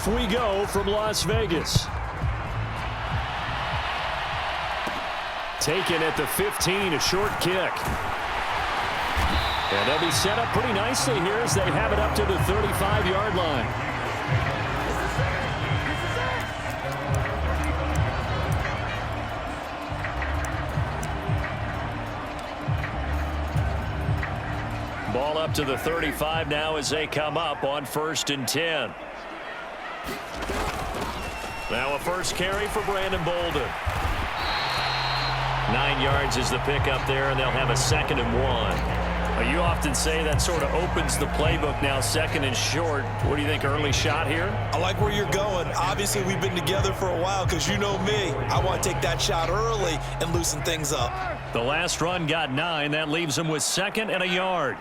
Off we go from Las Vegas. Taken at the 15, a short kick. And they'll be set up pretty nicely here as they have it up to the 35-yard line. Ball up to the 35 now as they come up on 1st and 10. Now a first carry for Brandon Bolden. 9 yards is the pickup there, and they'll have a 2nd and 1. You often say that sort of opens the playbook now, 2nd and short. What do you think, early shot here? I like where you're going. Obviously, we've been together for a while because you know me. I want to take that shot early and loosen things up. The last run got 9. That leaves them with 2nd and a yard.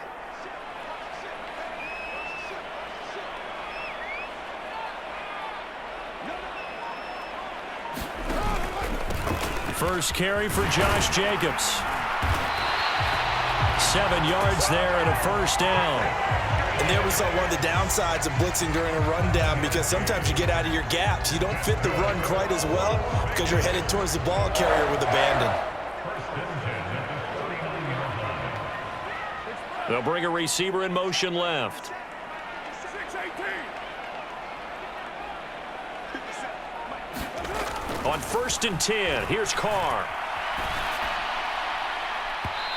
First carry for Josh Jacobs. 7 yards there and a first down. And there we saw one of the downsides of blitzing during a rundown, because sometimes you get out of your gaps. You don't fit the run quite as well because you're headed towards the ball carrier with abandon. They'll bring a receiver in motion left. On 1st and 10, here's Carr.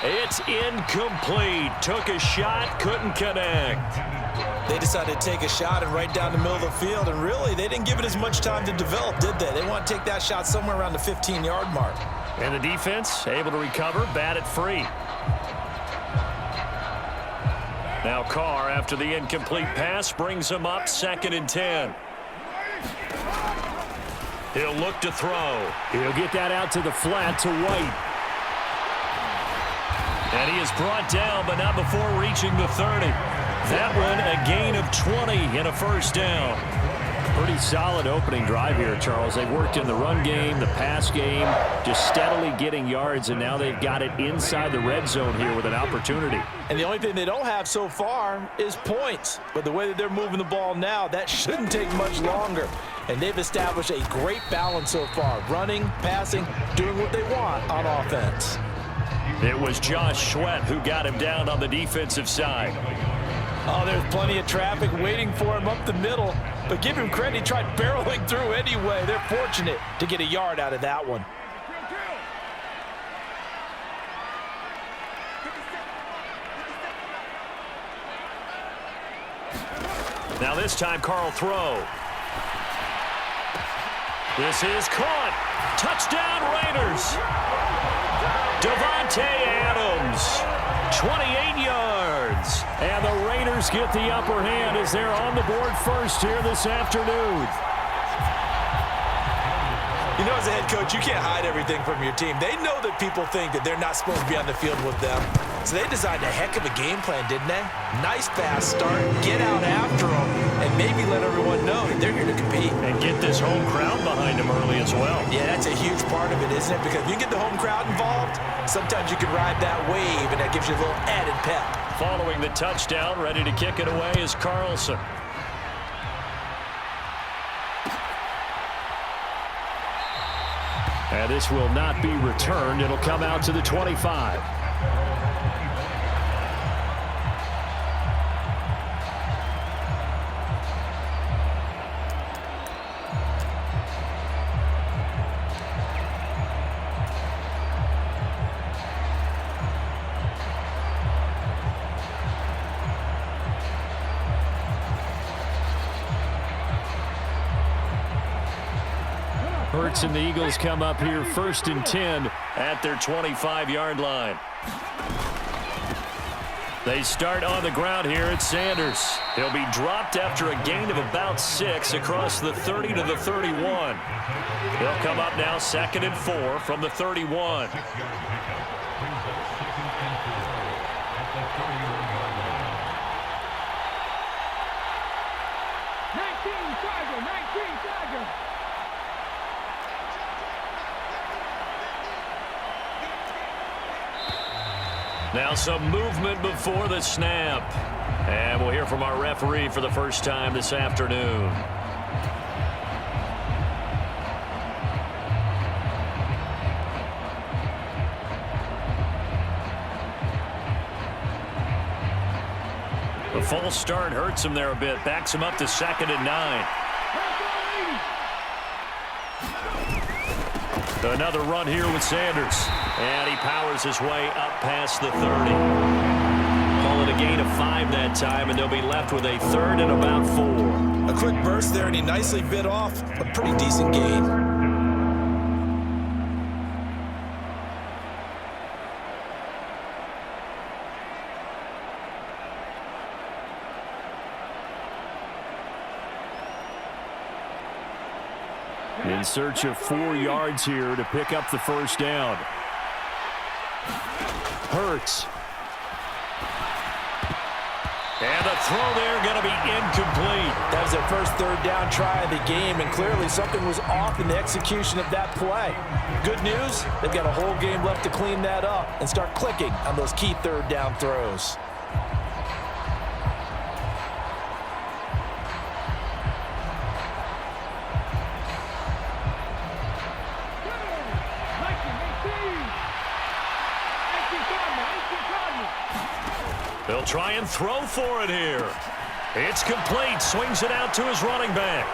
It's incomplete. Took a shot, couldn't connect. They decided to take a shot and right down the middle of the field, and really, they didn't give it as much time to develop, did they? They want to take that shot somewhere around the 15-yard mark. And the defense able to recover, bat it free. Now Carr, after the incomplete pass, brings him up 2nd and 10. He'll look to throw. He'll get that out to the flat to White. And he is brought down, but not before reaching the 30. That one a gain of 20 and a first down. Pretty solid opening drive here, Charles. They've worked in the run game, the pass game, just steadily getting yards, and now they've got it inside the red zone here with an opportunity. And the only thing they don't have so far is points. But the way that they're moving the ball now, that shouldn't take much longer. And they've established a great balance so far, running, passing, doing what they want on offense. It was Josh Sweat who got him down on the defensive side. Oh, there's plenty of traffic waiting for him up the middle. But give him credit, he tried barreling through anyway. They're fortunate to get a yard out of that one. Now this time, Carl throw. This is caught. Touchdown, Raiders. Devontae Adams, 28 yards. And the Raiders get the upper hand as they're on the board first here this afternoon. You know, as a head coach, you can't hide everything from your team. They know that people think that they're not supposed to be on the field with them. So they designed a heck of a game plan, didn't they? Nice fast start, get out after them, and maybe let everyone know that they're here to compete. And get this home crowd behind them early as well. Yeah, that's a huge part of it, isn't it? Because if you get the home crowd involved, sometimes you can ride that wave, and that gives you a little added pep. Following the touchdown, ready to kick it away is Carlson. And this will not be returned. It'll come out to the 25. Hurts and the Eagles come up here 1st and 10 at their 25-yard line. They start on the ground here at Sanders. He'll be dropped after a gain of about 6 across the 30 to the 31. He'll come up now 2nd and 4 from the 31. Now some movement before the snap. And we'll hear from our referee for the first time this afternoon. false start hurts him there a bit. Backs him up to 2nd and 9. Another run here with Sanders. And he powers his way up past the 30. Call it a gain of 5 that time, and they'll be left with a 3rd and about 4. A quick burst there, and he nicely bit off a pretty decent gain. In search of 4 yards here to pick up the first down. Hurts. And the throw there going to be incomplete. That was their first 3rd down try of the game, and clearly something was off in the execution of that play. Good news, they've got a whole game left to clean that up and start clicking on those key 3rd down throws. They'll try and throw for it here. It's complete. Swings it out to his running back.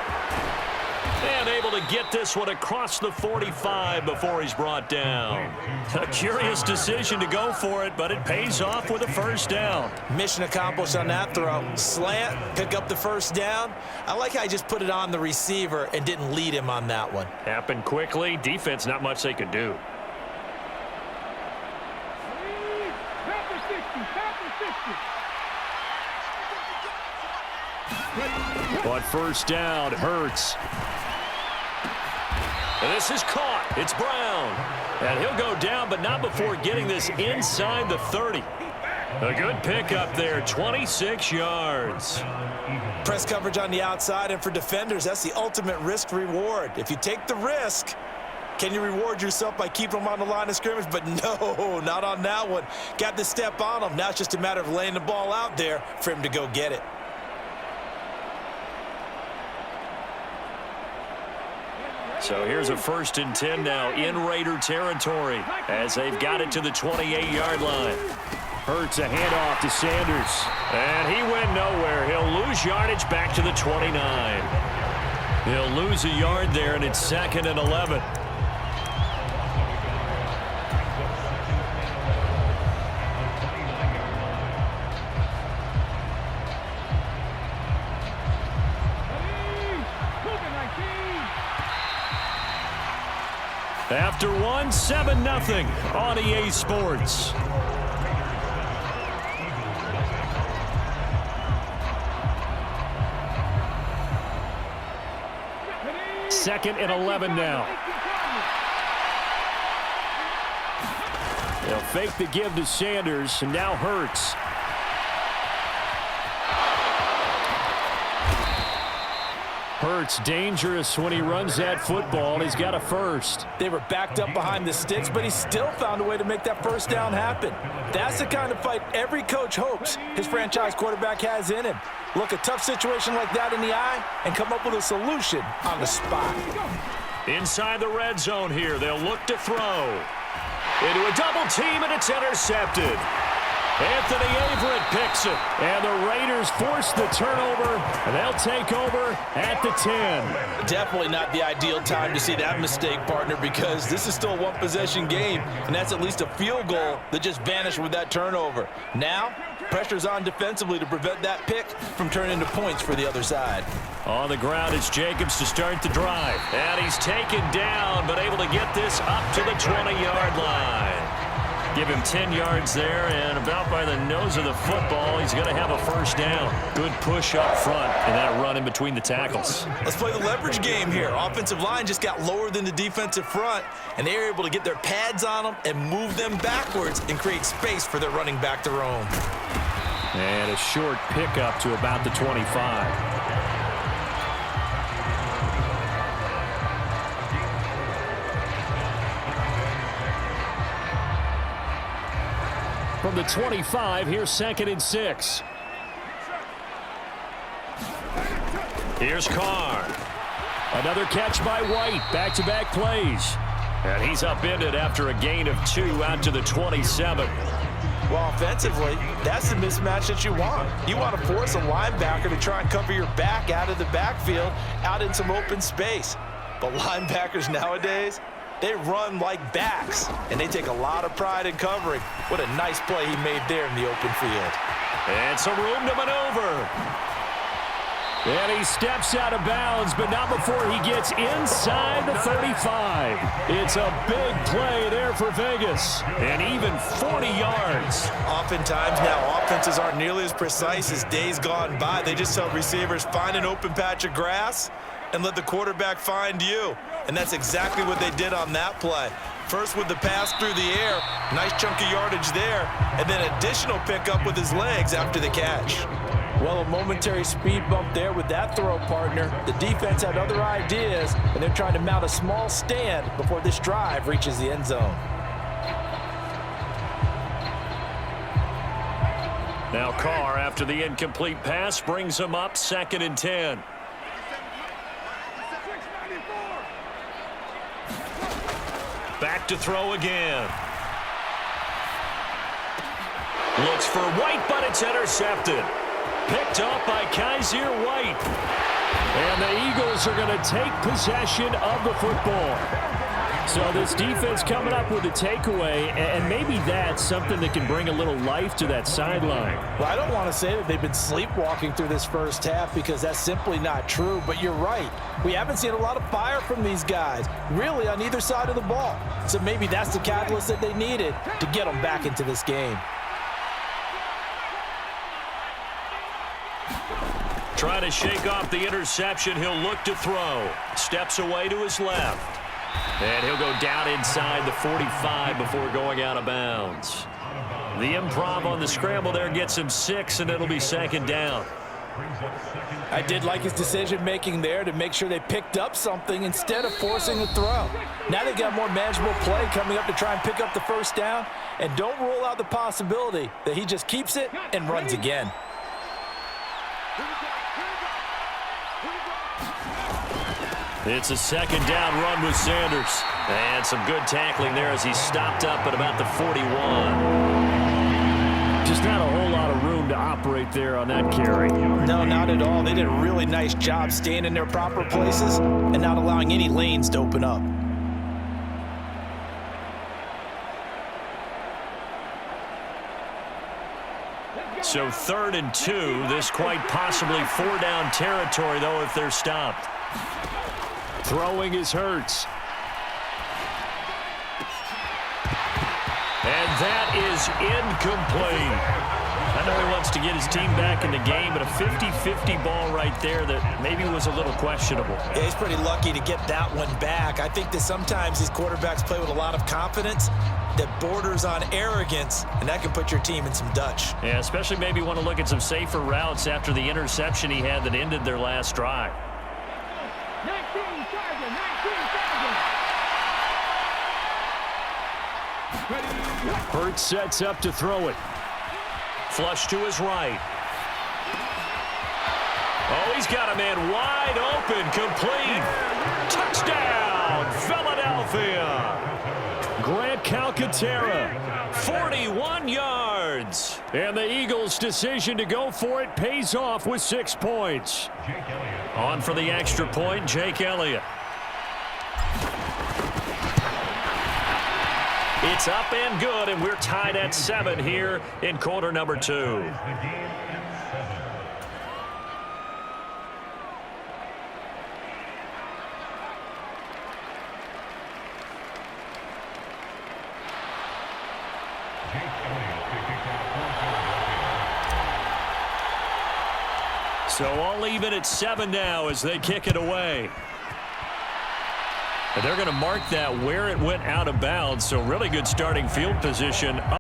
And able to get this one across the 45 before he's brought down. A curious decision to go for it, but it pays off with a first down. Mission accomplished on that throw. Slant, pick up the first down. I like how he just put it on the receiver and didn't lead him on that one. Happened quickly. Defense, not much they could do. But first down, Hurts. And this is caught. It's Brown. And he'll go down, but not before getting this inside the 30. A good pickup there, 26 yards. Press coverage on the outside, and for defenders, that's the ultimate risk-reward. If you take the risk, can you reward yourself by keeping them on the line of scrimmage? But no, not on that one. Got to step on them. Now it's just a matter of laying the ball out there for him to go get it. So here's a 1st and 10 now in Raider territory as they've got it to the 28-yard line. Hurts a handoff to Sanders. And he went nowhere. He'll lose yardage back to the 29. He'll lose a yard there, and it's 2nd and 11. After one, 7-0 on EA Sports. Second and 11 now. They'll fake the give to Sanders, and now Hurts. Hurts dangerous when he runs that football. He's got a first. They were backed up behind the sticks, but he still found a way to make that first down happen. That's the kind of fight every coach hopes his franchise quarterback has in him. Look a tough situation like that in the eye and come up with a solution on the spot. Inside the red zone here, they'll look to throw. Into a double team, and it's intercepted. Anthony Averett picks it, and the Raiders force the turnover, and they'll take over at the 10. Definitely not the ideal time to see that mistake, partner, because this is still a one-possession game, and that's at least a field goal that just vanished with that turnover. Now, pressure's on defensively to prevent that pick from turning into points for the other side. On the ground is Jacobs to start the drive, and he's taken down, but able to get this up to the 20-yard line. Give him 10 yards there, and about by the nose of the football, he's going to have a first down. Good push up front, and that run in between the tackles. Let's play the leverage game here. Offensive line just got lower than the defensive front, and they were able to get their pads on them and move them backwards and create space for their running back to roam. And a short pickup to about the 25. From the 25, here's 2nd and 6. Here's Carr. Another catch by White. Back-to-back plays. And he's upended after a gain of 2 out to the 27. Well, offensively, that's the mismatch that you want. You want to force a linebacker to try and cover your back out of the backfield, out in some open space. But linebackers nowadays, they run like backs, and they take a lot of pride in covering. What a nice play he made there in the open field. And some room to maneuver. And he steps out of bounds, but not before he gets inside the 35. It's a big play there for Vegas, and even 40 yards. Oftentimes now, offenses aren't nearly as precise as days gone by. They just tell receivers, find an open patch of grass and let the quarterback find you. And that's exactly what they did on that play. First with the pass through the air, nice chunk of yardage there, and then additional pickup with his legs after the catch. Well, a momentary speed bump there with that throw, partner. The defense had other ideas, and they're trying to mount a small stand before this drive reaches the end zone. Now Carr, after the incomplete pass, brings him up 2nd and 10. Back to throw again. Looks for White, but it's intercepted. Picked up by Kaiser White. And the Eagles are going to take possession of the football. So this defense coming up with a takeaway, and maybe that's something that can bring a little life to that sideline. Well, I don't want to say that they've been sleepwalking through this first half because that's simply not true, but you're right. We haven't seen a lot of fire from these guys, really on either side of the ball. So maybe that's the catalyst that they needed to get them back into this game. Trying to shake off the interception. He'll look to throw. Steps away to his left. And he'll go down inside the 45 before going out of bounds. The improv on the scramble there gets him 6, and it'll be 2nd down. I did like his decision-making there to make sure they picked up something instead of forcing a throw. Now they've got more manageable play coming up to try and pick up the first down, and don't rule out the possibility that he just keeps it and runs again. It's a 2nd down run with Sanders. And some good tackling there as he stopped up at about the 41. Just not a whole lot of room to operate there on that carry. No, not at all. They did a really nice job staying in their proper places and not allowing any lanes to open up. So 3rd and 2. This quite possibly 4-down territory, though, if they're stopped. Throwing is Hurts. And that is incomplete. I know he wants to get his team back in the game, but a 50-50 ball right there that maybe was a little questionable. Yeah, he's pretty lucky to get that one back. I think that sometimes these quarterbacks play with a lot of confidence that borders on arrogance, and that can put your team in some Dutch. Yeah, especially maybe want to look at some safer routes after the interception he had that ended their last drive. Hurts sets up to throw it. Flush to his right. Oh, he's got a man wide open, complete. Touchdown, Philadelphia. Grant Calcaterra, 41 yards. And the Eagles' decision to go for it pays off with 6 points. On for the extra point, Jake Elliott. It's up and good, and we're tied at 7 here in quarter number 2. So all even at 7 now as they kick it away. And they're going to mark that where it went out of bounds, so really good starting field position.